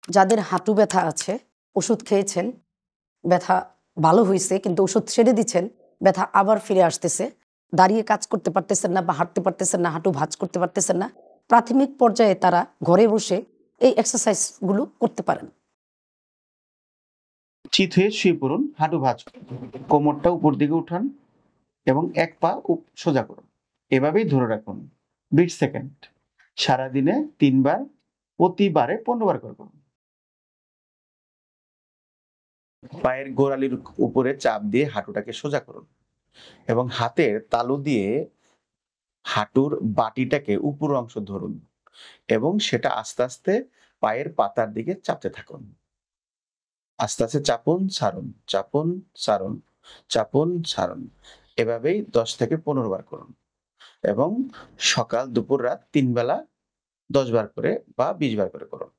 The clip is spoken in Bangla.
যাদের হাঁটু ব্যথা আছে, ওষুধ খেয়েছেন, ব্যথা ভালো হয়েছে কিন্তু ওষুধ ছেড়ে দিচ্ছেন, ব্যথা আবার ফিরে আসতেছে, দাঁড়িয়ে কাজ করতে পারতেছেন না বা হাঁটতে পারতেছেন না, হাঁটু ভাঁজ করতে পারতেছেন না, প্রাথমিক পর্যায়ে তারা ঘরে বসে এই এক্সারসাইজগুলো করতে পারেন। চিত হয়ে শুয়ে পড়ুন, হাঁটু ভাঁজ করুন, কোমরটা উপর দিকে উঠান এবং এক পা সোজা করুন। এভাবেই ধরে রাখুন 20 সেকেন্ড। সারাদিনে 3 বার, প্রতিবারে 15 বার করে করুন। পায়ের গোড়ালির উপরে চাপ দিয়ে হাঁটুটাকে সোজা করুন এবং হাতের তালু দিয়ে হাঁটুর বাটিটাকে উপর অংশ ধরুন এবং সেটা আস্তে আস্তে পায়ের পাতার দিকে চাপতে থাকুন। আস্তে আস্তে চাপুন ছাড়ুন, চাপুন ছাড়ুন, চাপুন ছাড়ুন। এভাবেই 10 থেকে 15 বার করুন এবং সকাল দুপুর রাত 3 বেলা 10 বার করে বা 20 বার করে করুন।